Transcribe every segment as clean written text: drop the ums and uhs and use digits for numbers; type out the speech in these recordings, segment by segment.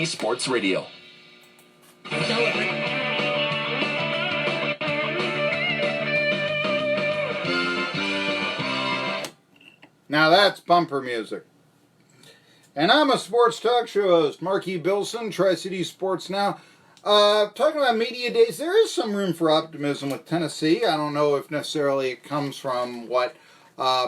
Sports Radio. Now that's bumper music. And I'm a sports talk show host, Marky Billson, Tri-City Sports Now. Talking about media days, there is some room for optimism with Tennessee. I don't know if necessarily it comes from what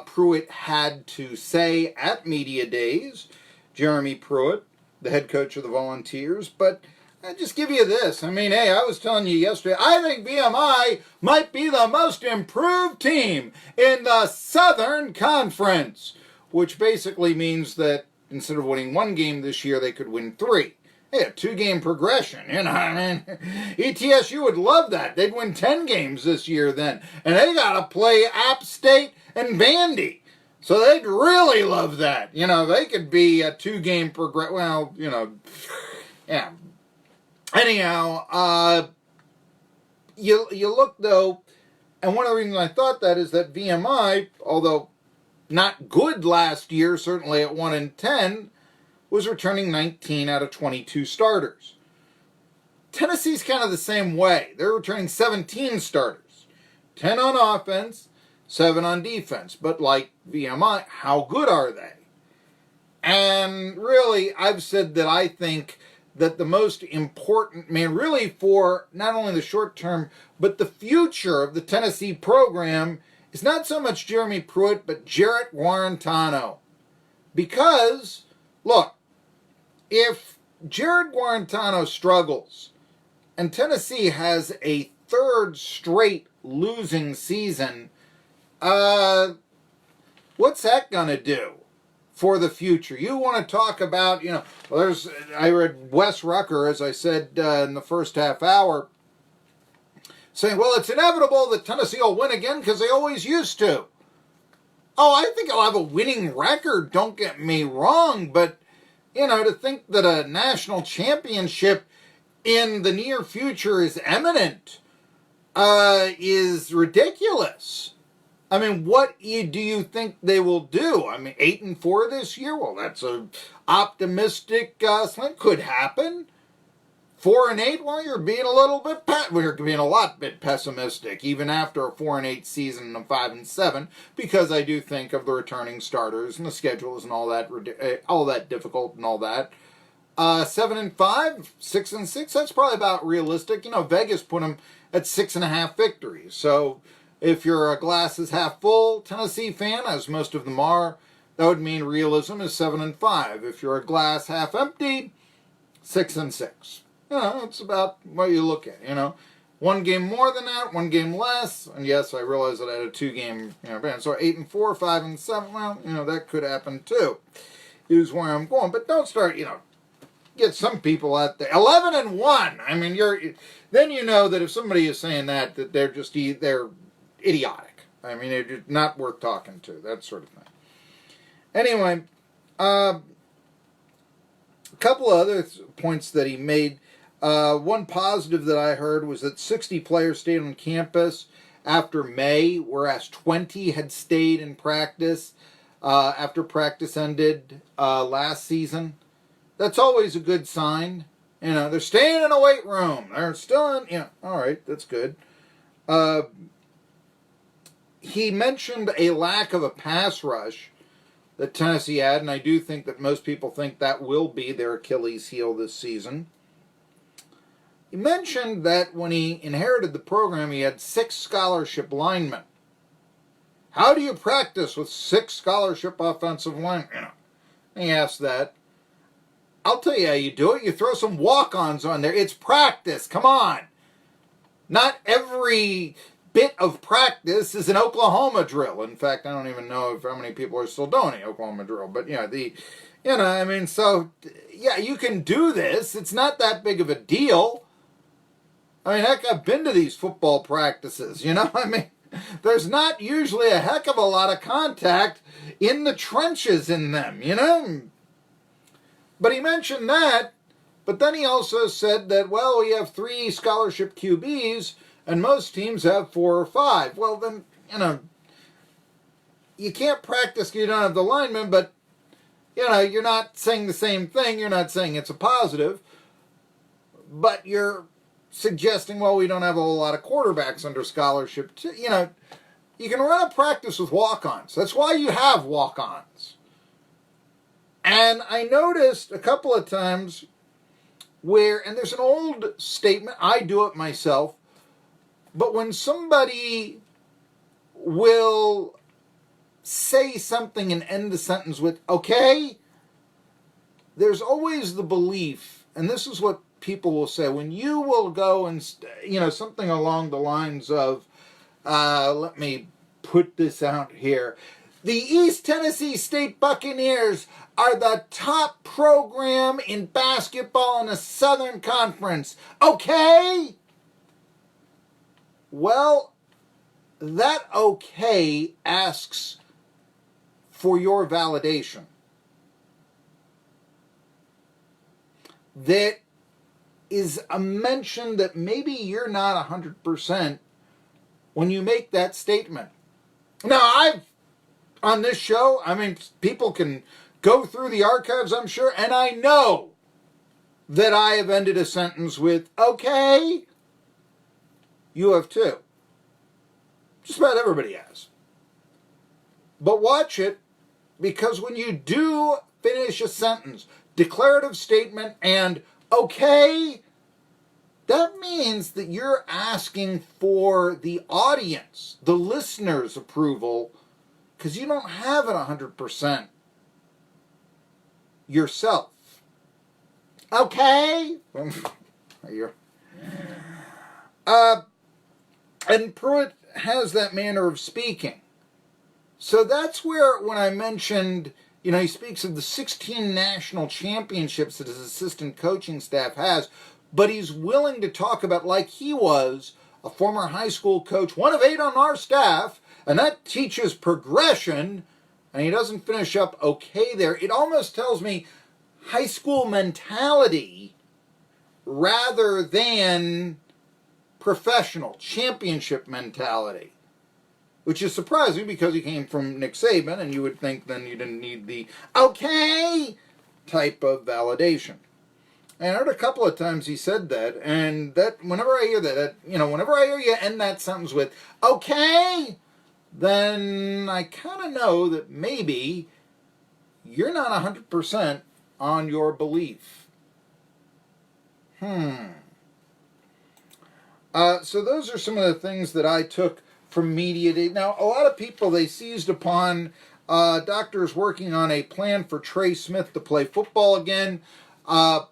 Pruitt had to say at media days, Jeremy Pruitt, the head coach of the Volunteers, but I'll just give you this. I mean, hey, I was telling you yesterday, I think VMI might be the most improved team in the Southern Conference, which basically means that instead of winning one game this year, they could win 3. Hey, a 2-game progression, you know what I mean? ETSU would love that. They'd win 10 games this year then. And they got to play App State and Vandy. So they'd really love that. You know, they could be a 2-game progression. Well, you know, yeah. Anyhow, you look, though, and one of the reasons I thought that is that VMI, although not good last year, certainly at 1-10, was returning 19 out of 22 starters. Tennessee's kind of the same way. They're returning 17 starters. 10 on offense, 7 on defense. But like VMI, how good are they? And really, I've said that I think that the most important, really for not only the short term, but the future of the Tennessee program is not so much Jeremy Pruitt, but Jarrett Guarantano. Because, look, if Jarrett Guarantano struggles and Tennessee has a 3rd straight losing season, what's that going to do for the future? You want to talk about, I read Wes Rucker, as I said in the first half hour, saying, well, it's inevitable that Tennessee will win again because they always used to. Oh, I think I'll have a winning record, don't get me wrong, but, to think that a national championship in the near future is imminent is ridiculous. I mean, what do you think they will do? I mean, 8-4 this year? Well, that's a optimistic slant. Could happen. 4-8? Well, you're being a little bit we're being a lot bit pessimistic, even after a 4-8 season and a 5-7, because I do think of the returning starters and the schedule isn't all that difficult and all that. 7-5, 6-6. That's probably about realistic. Vegas put them at 6.5 victories. So if you're a glasses half full Tennessee fan, as most of them are, that would mean realism is 7-5. If you're a glass half empty, 6-6. It's about what you look at, One game more than that, one game less. And yes, I realize that I had a 2-game, band. So 8-4, 5-7, well, that could happen too. Is where I'm going. But don't start, get some people out there. 11-1. I mean, then you know that if somebody is saying that they're idiotic. I mean, they're not worth talking to, that sort of thing. Anyway, a couple of other points that he made. One positive that I heard was that 60 players stayed on campus after May, whereas 20 had stayed in practice after practice ended last season. That's always a good sign. They're staying in a weight room. They're still in, all right, that's good. He mentioned a lack of a pass rush that Tennessee had, and I do think that most people think that will be their Achilles heel this season. He mentioned that when he inherited the program, he had 6 scholarship linemen. How do you practice with 6 scholarship offensive linemen? He asked that. I'll tell you how you do it. You throw some walk-ons on there. It's practice. Come on. Not every bit of practice is an Oklahoma drill. In fact, I don't even know how many people are still doing the Oklahoma drill. But, you can do this. It's not that big of a deal. I mean, heck, I've been to these football practices, there's not usually a heck of a lot of contact in the trenches in them, But he mentioned that, but then he also said that, well, we have 3 scholarship QBs, and most teams have 4 or 5. Well, then, you can't practice if you don't have the linemen, but you're not saying the same thing. You're not saying it's a positive, but you're suggesting, well, we don't have a whole lot of quarterbacks under scholarship. You can run a practice with walk-ons. That's why you have walk-ons. And I noticed a couple of times and there's an old statement, I do it myself, but when somebody will say something and end the sentence with, okay, there's always the belief, and this is what people will say, when you will go and, something along the lines of, let me put this out here, the East Tennessee State Buccaneers are the top program in basketball in the Southern Conference. Okay? Well, that okay asks for your validation. That is a mention that maybe you're not 100% when you make that statement. Now, on this show, people can go through the archives, I'm sure, and I know that I have ended a sentence with, okay, you have too. Just about everybody has. But watch it, because when you do finish a sentence, declarative statement, and okay, that means that you're asking for the audience, the listener's approval, because you don't have it 100% yourself. Okay? And Pruitt has that manner of speaking. So that's where, when I mentioned, he speaks of the 16 national championships that his assistant coaching staff has, but he's willing to talk about, like he was a former high school coach, one of 8 on our staff, and that teaches progression, and he doesn't finish up okay there. It almost tells me high school mentality rather than professional championship mentality, which is surprising because he came from Nick Saban, and you would think then you didn't need the okay type of validation. And I heard a couple of times he said that, and that whenever I hear whenever I hear you end that sentence with okay, then I kind of know that maybe you're not 100% on your belief. So those are some of the things that I took from Media Day. Now, a lot of people, they seized upon doctors working on a plan for Trey Smith to play football again. So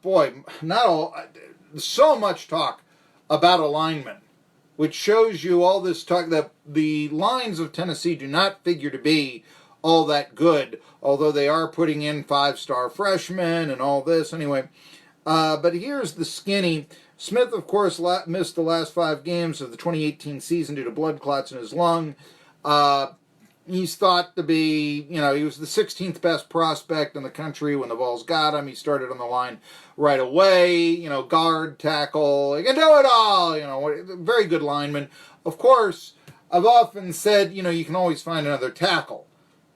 much talk about alignment, which shows you all this talk that the lines of Tennessee do not figure to be all that good, although they are putting in 5-star freshmen and all this. Anyway, but here's the skinny. Smith, of course, missed the last 5 games of the 2018 season due to blood clots in his lung. He's thought to be, he was the 16th best prospect in the country when the Vols got him. He started on the line right away, guard, tackle, he can do it all, very good lineman. Of course, I've often said, you can always find another tackle.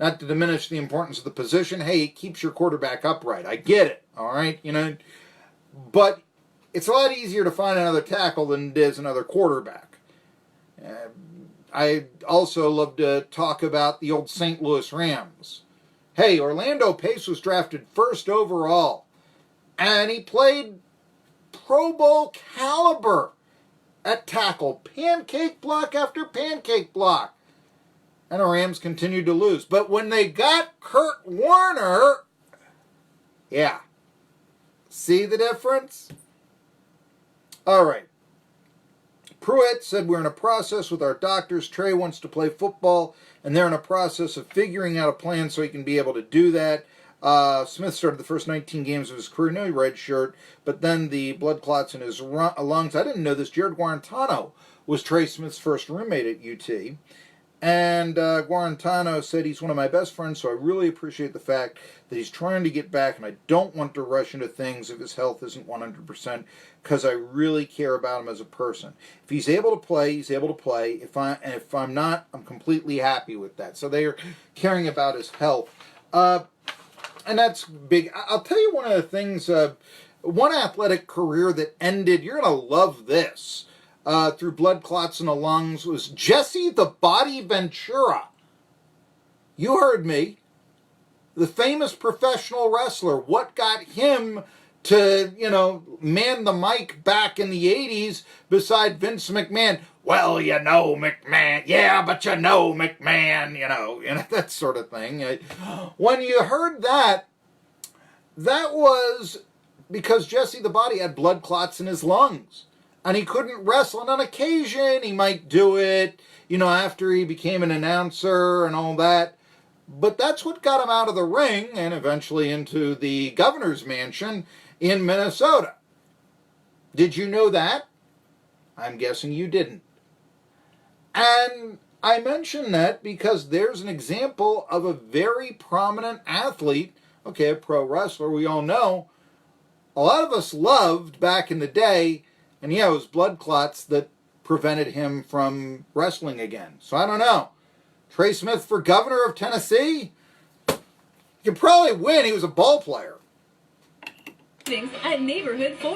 Not to diminish the importance of the position. Hey, it keeps your quarterback upright. I get it, all right? But it's a lot easier to find another tackle than it is another quarterback. I also love to talk about the old St. Louis Rams. Hey, Orlando Pace was drafted 1st overall, and he played Pro Bowl caliber at tackle, pancake block after pancake block. And the Rams continued to lose. But when they got Kurt Warner, yeah. See the difference? All right. Pruitt said, we're in a process with our doctors. Trey wants to play football, and they're in a process of figuring out a plan so he can be able to do that. Smith started the first 19 games of his career, no red shirt, but then the blood clots in his lungs. I didn't know this. Jared Guarantano was Trey Smith's first roommate at UT. And Guarantano said, he's one of my best friends, so I really appreciate the fact that he's trying to get back, and I don't want to rush into things if his health isn't 100%, because I really care about him as a person. If he's able to play, he's able to play. If I'm not, I'm completely happy with that. So they are caring about his health. And that's big. I'll tell you one of the things, one athletic career that ended, you're going to love this, through blood clots in the lungs, was Jesse the Body Ventura. You heard me. The famous professional wrestler. What got him to, man the mic back in the 80s beside Vince McMahon? Well, McMahon. Yeah, but McMahon, that sort of thing. When you heard that, that was because Jesse the Body had blood clots in his lungs. And he couldn't wrestle. And on occasion, he might do it, after he became an announcer and all that. But that's what got him out of the ring and eventually into the governor's mansion in Minnesota. Did you know that? I'm guessing you didn't. And I mention that because there's an example of a very prominent athlete, a pro wrestler, we all know. A lot of us loved back in the day, and it was blood clots that prevented him from wrestling again. So I don't know. Trey Smith for governor of Tennessee? He could probably win. He was a ball player. At Neighborhood 4.